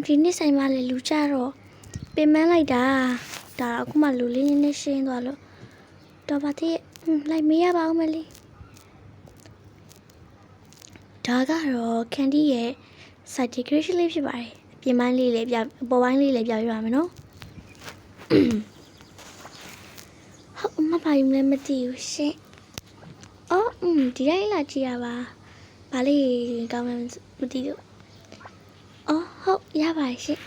ဒီနေ့ဆိုင်မှာလေလူကြတော့ပင်မလိုက်တာဒါအခုမှလူလေးနဲ့ရှင်းသွားလို့တော်ပါသေးလိုက်မေးရပါဦးမလေးဒါကတော့ကန်ဒီရဲ့ site decoration လေးဖြစ်ပါတယ်ပြင်ပန်းလေးလည်းပြပေါ်ပိုင်းလေးလည်းပြပြပါမယ်နော်ဟုတ်မပါရင်လည်းမသိဘူးရှင့်အော်ဒီတိုင်းလာကြည့်ရပါဘာလေးကောင်းမှမသိဘူးအော်ဟုတ်ရပါရှင့်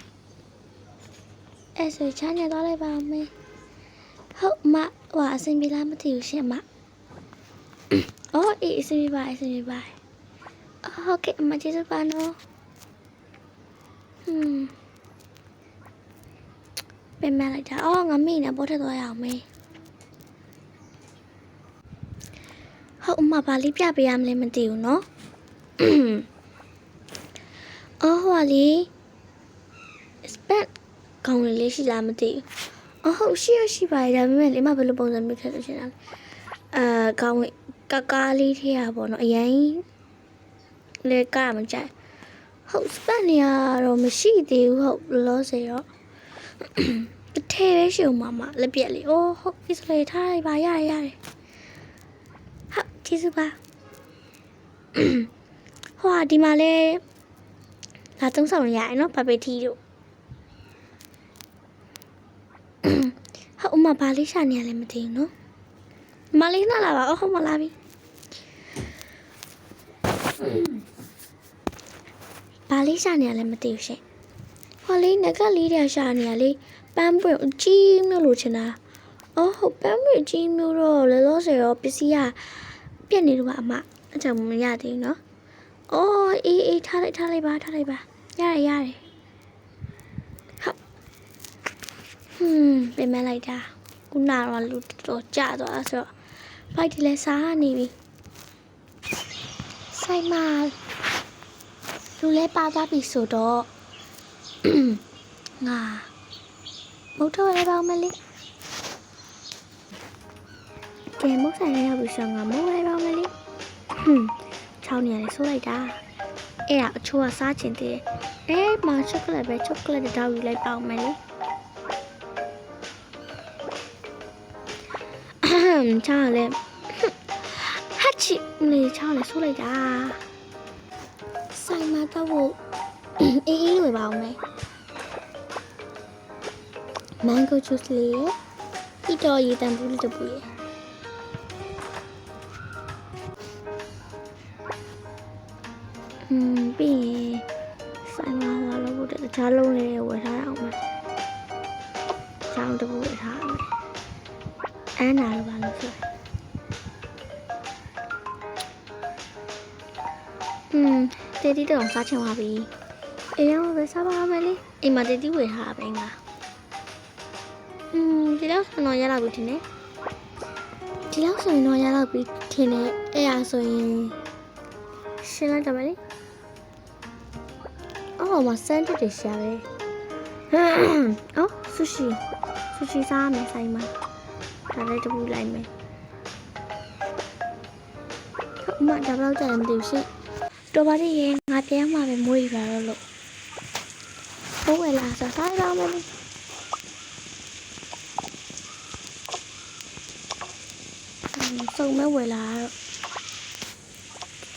အဲ့ဆိုချမ်းနေသွားလိုက်ပါဦးမေဟုတ်မဟိုအဆင်ပြေလားမသိဘူးရှင့်မအော်အေးအဆင်ပြေပါဟုတ်ကဲ့အမကျေးဇူးပါနော်ပြန်မလိုက်တာအော်ငါမိနေပေါ်ထက်သွားရအောင်မေဟုတ်အမဘာလေးပြပေးရမလဲမသိဘူးနော်အော်ဟိုလေစပက်ကောင်းလေးရှိလားမသိဘူးအော်ဟုတ်ရှိပါတယ်ဒါပေမဲ့လေမဘယ်လိုပုံစံမျိုးထည့်လို့ရှိတာကောင်းကားလေးထည့်ရပါတော့အရင်လေကားမကြိုက်ဟုတ်စပက်နေရတော့မရှိသေးဘူးဟုတ်လောစေတော့တစ်ထဲပဲရှိအောင်မလက်ပြက်လေးအိုးဟုတ်ဒီစလေထားလိုက်ပါရတယ်ဟုတ်ကျေးဇူးပါဟိုဒီမှာလဲလာသုံးဆောင်ရရနော်ပပေတီတို့ဟုတ်အမဘာလေးရှာနေရလဲမသိဘူးနော်မလေးနားလာပါဟုတ်မလာပြီဘာလေးရှာနေရလဲမသိဘူးရှင်ဟောလေးငကလေးတည်းရှာနေရလေပန်းပွင့်အကြီးမျိုးလိုချင်တာအော်ဟုတ်ပန်းပွင့်အကြီးမျိုးတော့လောလောဆယ်တော့ပစ္စည်းကပြက်နေလို့ပါအမအကြောင်းမရသေးဘူးနော်အော်အေးထားလိုက်ပါရတယ်ဟုတ်ပြင်မလိုက်တာခုနကတော့လူတော်ကြသွားဆိုတော့ဖိုက်ဒီလဲစားနေပြီဆိုင်မှာလူလဲပါသွားပြီဆိုတော့ငါမုတ်ထော်ရပါမလေးကဲမုတ်ဆိုင်ရရောက်ပြီဆိုငါမုတ်ရပါမလေးချောင်းနေရတယ်ဆိုလိုက်တာအဲ့ဒါအချိုးကစားချင်သေးတယ်မာချောကလက်ပဲချောကလက်တောက်ယူလိုက်ပါဦးမယ်လေချောင်းလည်းဟာချီနေချောင်းလည်းဆိုလိုက်တာဆိုင်မှာတော့အေးဝယ်ပါဦးမယ်mango juice လေးရပြီးတော့ရေတံပူးလေးတစ်ပူးရပြီးရင်ဆိုင်မှာဟောလို့တခြားလုံးလေးဝယ်ထားအောင်မယ်ချောင်းတစ်ပူးဝယ်ထားအောင်အန်းနာလိုပါလို့ဆိုတေတီတော့စားချင်ပါပြီအေးရောပဲစားပါမယ်လေအိမ်မှာတေတီဝယ်ထားပဲငါဒီလောက်ဆိုတော့ရလောက်ပြီထင်တယ်အဲ့ဒါဆိုရင်ရှင်းလိုက်တော့မယ်လေအော်မဆန်တက်တယ်ရှာပဲအော်ဆူရှီစားမယ်ဆိုင်မှာဒါလည်းတပူလိုက်မယ်အမဒါဘလောက်ကြာမသိဘူးရှင့်တော်ပါလေငါပြန်မှပဲမွေးရတော့လို့ဘိုးဝယ်လာစားရအောင်မယ်လေစုံမဲ့ဝယ်လာတော့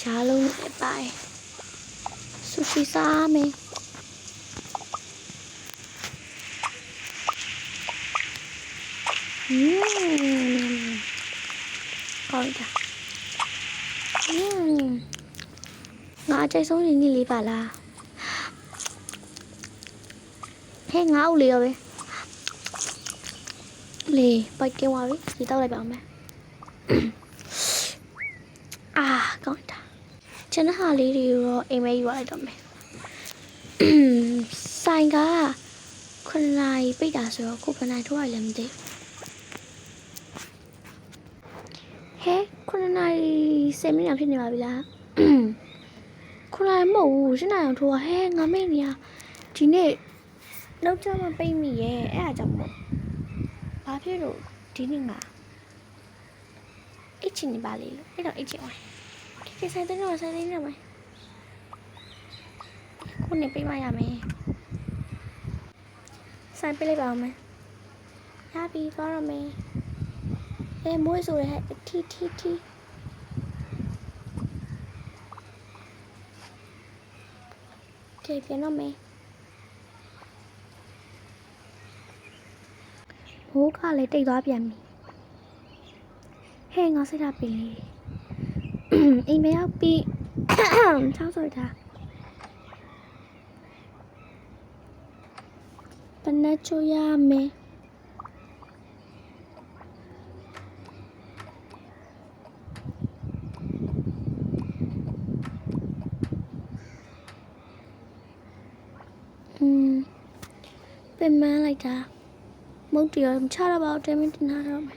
ချားလုံးနဲ့ပါတယ်ဆူရှီစားမယ်ကောင်းတာငါအကြိုက်ဆုံးနေလေးပါလားဟဲ့ငါ့ဦးလေးရောပဲလေပိုက်ကင်းသွားပြီဒီတောက်လိုက်ပါအောင်မယ်ကောင်းတာကျန်တဲ့ဟာလေးတွေတော့အိမ်မဲယူရလိုက်တော့မယ်ဆိုင်က9 နာရီပိတ်တာဆိုတော့ကိုယ်ဘယ်နိုင်ထိုးရလဲမသိဟဲ9 နာရီ10 မိနစ်ဖြစ်နေပါပြီလား9 နာရီမဟုတ်ဘူး10 နာရီအောင်ထိုးရဟဲငါမိတ်နေရဒီနေ့လောက်ကြမှာပိတ်မိရဲ့အဲ့ဒါကြောင့်မို့ဘာဖြစ်လို့ဒီနေ့ငါအိတ်ချင်နေပါလေအဲ့တော့အိတ်ချင်အောင်ဒီဆိုင်တဲ့တော့မယ်ခုနေပေးမရမယ် ဆိုင်ပေးလိုက်ပါအောင်မယ်ရပြီသွားရမယ်မွေးဆိုရဟဲ့ထီကဲပြန်တော့မယ်ဘိုးကလည်းတိတ်သွားပြန်ပြီဟဲ့ငါစိတ်ဓာတ်ပြီအိမ်မရောက်ပြီချောင်းဆိုတာပနက်ချိုရမယ်เป็นมาอะไรจ้ะมุกเดียวชาเราเอาแต่ไม่ติดหน้าเราไหม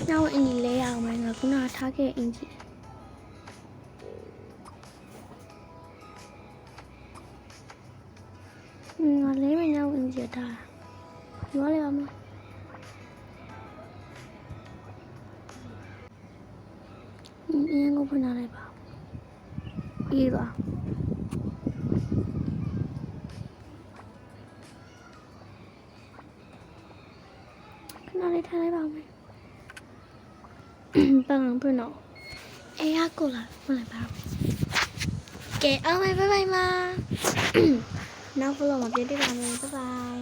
เราอันนี้เลยเอาไหมเราก็น่าทักแกอินจีเราเลยไม่เอาอินจีตาอยู่อะไรบ้างยังกูเป็นอะไรบ้างอีกอ่ะขึ้นอะไรทายบ้างไหมบางเพื่อนเนาะยากกูละอะไรบ้างแกเอาไหมบ๊ายบายมาน้องฟอลโล่มาเพื่อนที่ร้านเลยบ๊ายบาย